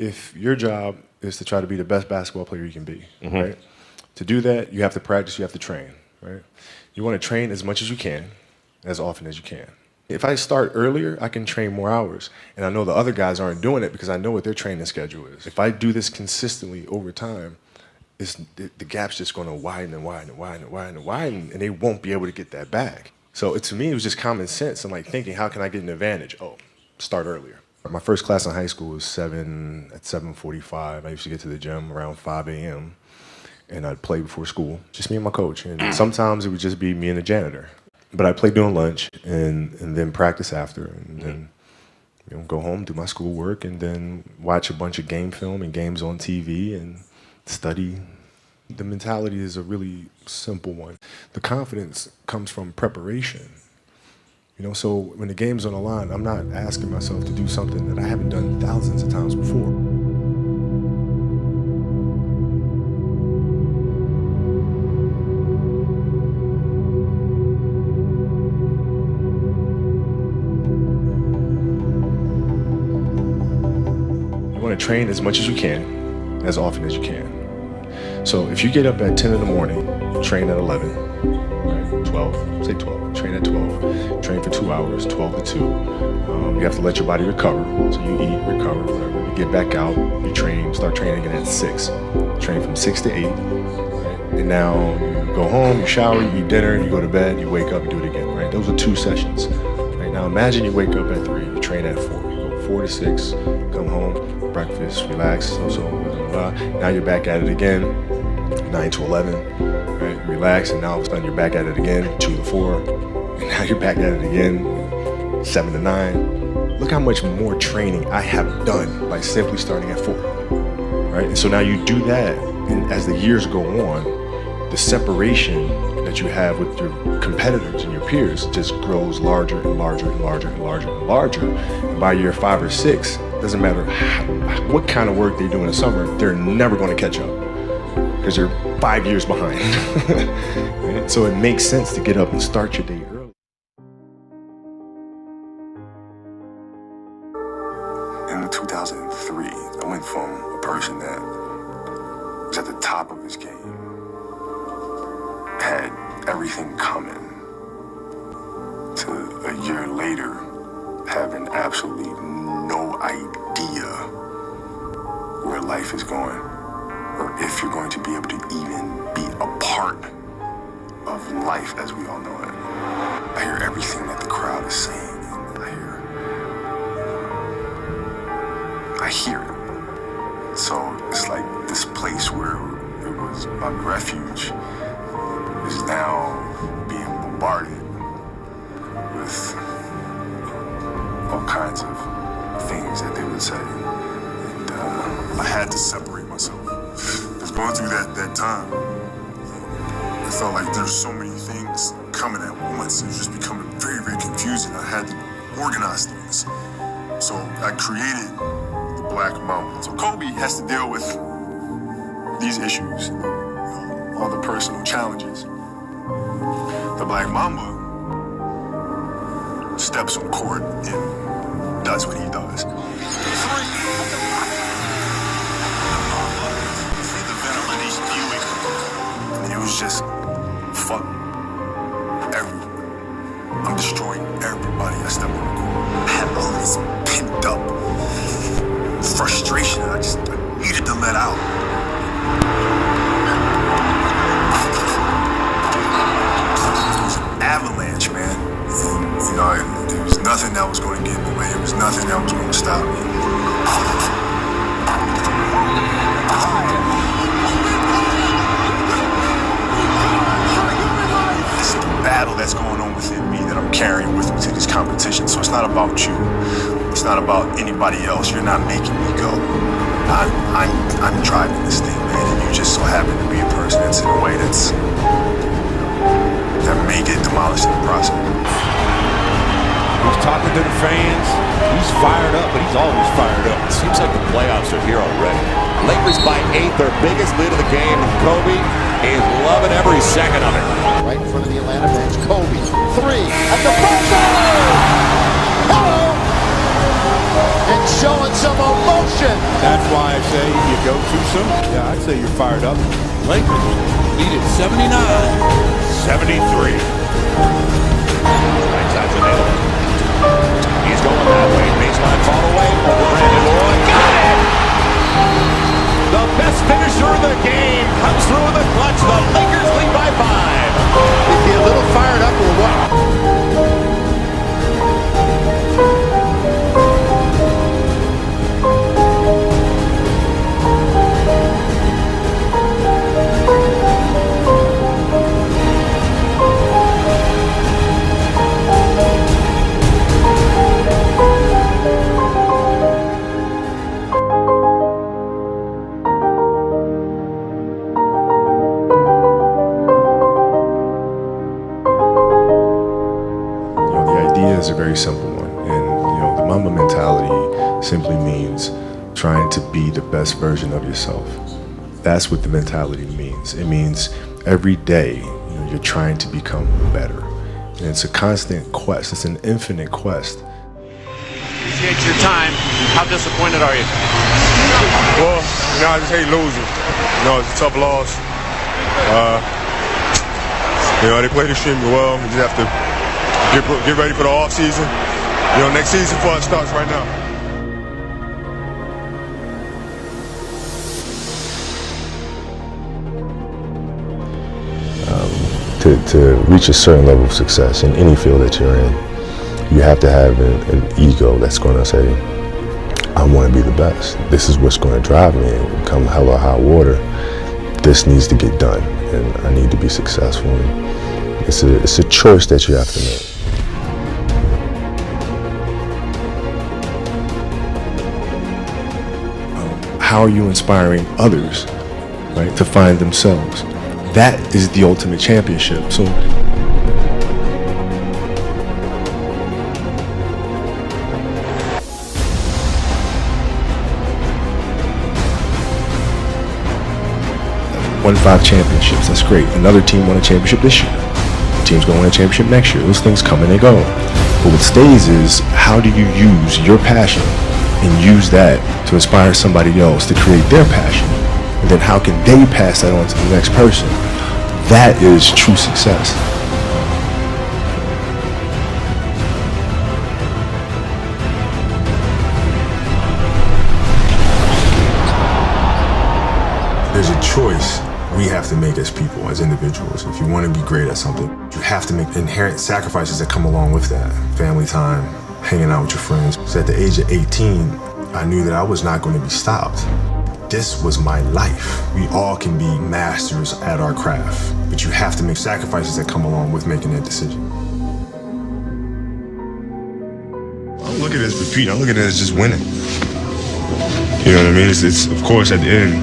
If your job is to try to be the best basketball player you can be, right? To do that, you have to practice, you have to train, right? You want to train as much as you can, as often as you can. If I start earlier, I can train more hours. And I know the other guys aren't doing it because I know what their training schedule is. If I do this consistently over time, the gap's just going to widen and widen and widen and widen and widen, and they won't be able to get that back. So to me, it was just common sense. I'm like thinking, how can I get an advantage? Oh, start earlier. My first class in high school was at 7:45. I used to get to the gym around 5 a.m. and I'd play before school, just me and my coach. And sometimes it would just be me and the janitor. But I'd play during lunch and then practice after, and then go home, do my schoolwork, and then watch a bunch of game film and games on TV and study. The mentality is a really simple one. The confidence comes from preparation. So when the game's on the line, I'm not asking myself to do something that I haven't done thousands of times before. You want to train as much as you can, as often as you can. So if you get up at 10 in the morning, train at 11, right? 12, say 12, train at 12, train for 2 hours, 12 to 2. You have to let your body recover. So you eat, recover, whatever. You get back out, you train, start training again at 6. Train from 6 to 8, right? And now you go home, you shower, you eat dinner, you go to bed, you wake up, you do it again, right? Those are 2 sessions. Right? Now imagine you wake up at 3, you train at 4, you go 4 to 6, come home, breakfast, relax, blah, blah, blah. Now you're back at it again, 9 to 11, right? Relax, and now all of a sudden you're back at it again, 2 to 4, and now you're back at it again, 7 to 9. Look how much more training I have done by simply starting at 4, right? And so now you do that, and as the years go on, the separation that you have with your competitors and your peers just grows larger and larger and larger and larger and larger. And by year 5 or 6, doesn't matter what kind of work they do in the summer, they're never going to catch up because they're 5 years behind. Right? So it makes sense to get up and start your day early. In 2003, I went from a person that was at the top of his game, had everything coming, to a year later having absolutely no idea where life is going, or if you're going to be able to even be a part of life as we all know it. I hear everything that the crowd is saying, and I hear it. So it's like this place where it was my refuge is now being bombarded with all kinds of things that they would say. And I had to separate myself. Just going through that time, I felt like there's so many things coming at once. It was just becoming very, very confusing. I had to organize things. So I created the Black Mamba. So Kobe has to deal with these issues, all the personal challenges. The Black Mamba steps on court and does what he does. See the venom in each viewing. And it was just, fuck everyone. I'm destroying everybody I step on the court. I had all this pent up frustration that I needed to let out. It was an avalanche, man. And, there was nothing that was going to get in the way. There was nothing that was going to stop me. It's the battle that's going on within me that I'm carrying with me to this competition. So it's not about you. It's not about anybody else. You're not making me go. I'm driving this thing, man. And you just so happen to be a person that's in a way that may get demolished in the process. He's talking to the fans. He's fired up, but he's always fired up. It seems like the playoffs are here already. Lakers by 8, their biggest lead of the game, and Kobe is loving every second of it. Right in front of the Atlanta bench, Kobe, 3 at the buzzer! Hello! And showing some emotion. That's why I say you go too soon. Yeah, I'd say you're fired up. Lakers lead at 79-73. Right side to Nail. He's going that way. Baseline fall away. Over Brandon Roy. Got it! The best finisher of the game comes through in the clutch. The Lakers lead by 5. Is he a little fired up or what? Is a very simple one, and the MAMBA mentality simply means trying to be the best version of yourself. That's what the mentality means. It means every day you're trying to become better, and it's a constant quest. It's an infinite quest. Appreciate your time. How disappointed are you? Well, I just hate losing. It's a tough loss. They played extremely well. We just have to get ready for the off season. Next season for us starts right now. To reach a certain level of success in any field that you're in, you have to have an ego that's going to say, I want to be the best. This is what's going to drive me. And come hell or high water, this needs to get done, and I need to be successful. And it's a choice that you have to make. How are you inspiring others, right, to find themselves? That is the ultimate championship. So won 5 championships, that's great. Another team won a championship this year. The team's going to win a championship next year. Those things come and they go. But what stays is, how do you use your passion and use that to inspire somebody else to create their passion? And then how can they pass that on to the next person? That is true success. There's a choice we have to make as people, as individuals. If you want to be great at something, you have to make inherent sacrifices that come along with that. Family time, hanging out with your friends. So at the age of 18, I knew that I was not going to be stopped. This was my life. We all can be masters at our craft, but you have to make sacrifices that come along with making that decision. I don't look at it as repeating. I look at it as just winning. You know what I mean? It's of course at the end,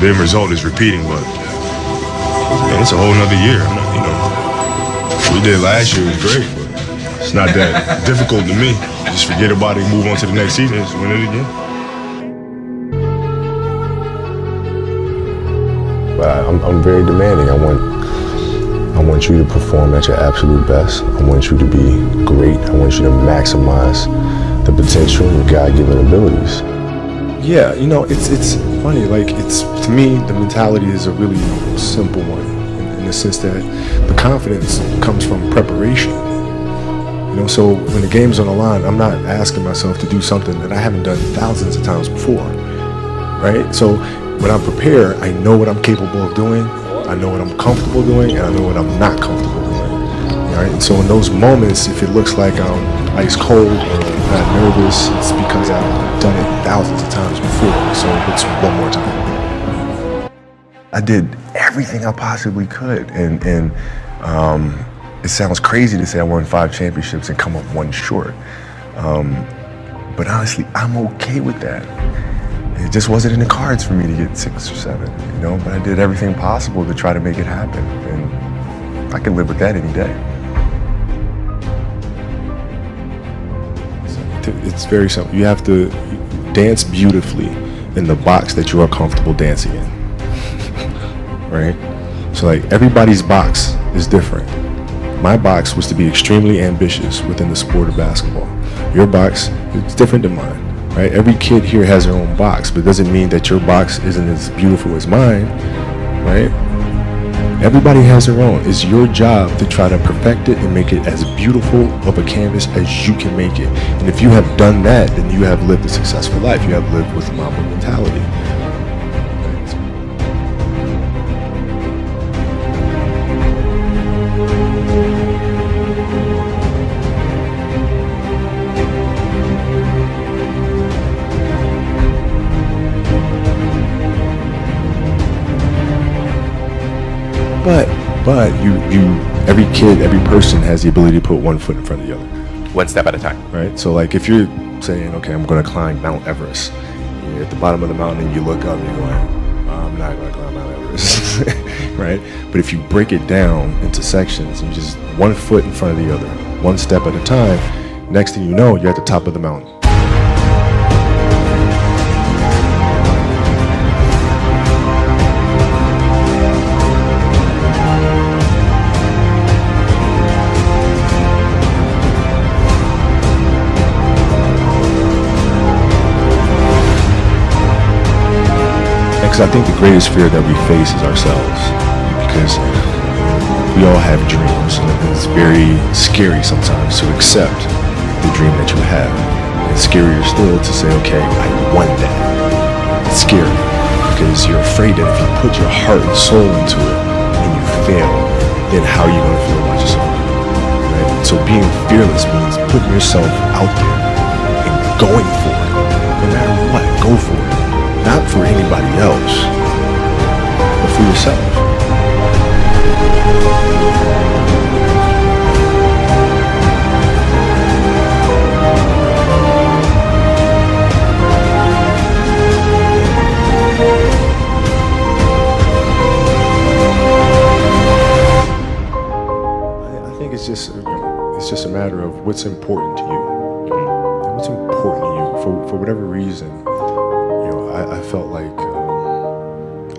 the end result is repeating, but it's a whole nother year. What we did last year was great, but it's not that difficult to me. Just forget about it and move on to the next season and just win it again. But I'm very demanding. I want you to perform at your absolute best. I want you to be great. I want you to maximize the potential and God-given abilities. Yeah, it's funny. To me, the mentality is a really simple one, in the sense that the confidence comes from preparation. So when the game's on the line, I'm not asking myself to do something that I haven't done thousands of times before, right? So when I'm prepared, I know what I'm capable of doing, I know what I'm comfortable doing, and I know what I'm not comfortable doing. Right? And so in those moments, if it looks like I'm ice cold or not nervous, it's because I've done it thousands of times before. So it's one more time. I did everything I possibly could, and it sounds crazy to say I won 5 championships and come up 1 short. But honestly, I'm okay with that. It just wasn't in the cards for me to get 6 or 7, but I did everything possible to try to make it happen. And I can live with that any day. It's very simple. You have to dance beautifully in the box that you are comfortable dancing in, right? So everybody's box is different. My box was to be extremely ambitious within the sport of basketball. Your box is different than mine. right? Every kid here has their own box, but it doesn't mean that your box isn't as beautiful as mine, right? Everybody has their own. It's your job to try to perfect it and make it as beautiful of a canvas as you can make it. And if you have done that, then you have lived a successful life. You have lived with Mamba mentality. But every kid, every person has the ability to put one foot in front of the other. One step at a time. Right? So like if you're saying, okay, I'm going to climb Mount Everest, you're at the bottom of the mountain and you look up and you're like, I'm not going to climb Mount Everest, right? But if you break it down into sections and just one foot in front of the other, one step at a time, next thing you know, you're at the top of the mountain. Because I think the greatest fear that we face is ourselves, because we all have dreams, and it's very scary sometimes to accept the dream that you have. It's scarier still to say, okay, I won that. It's scary because you're afraid that if you put your heart and soul into it and you fail, then how are you going to feel about yourself? Right? So being fearless means putting yourself out there and going for it. No matter what, go for it. Not for anybody else, but for yourself. I think it's just a matter of what's important to you. And what's important to you for whatever reason. I felt like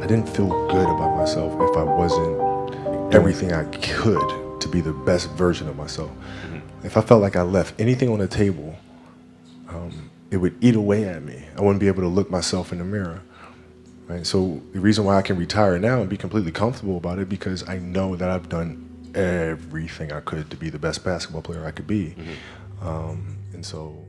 I didn't feel good about myself if I wasn't everything I could to be the best version of myself. If I felt like I left anything on the table, it would eat away at me. I wouldn't be able to look myself in the mirror. Right? So the reason why I can retire now and be completely comfortable about it, because I know that I've done everything I could to be the best basketball player I could be. And so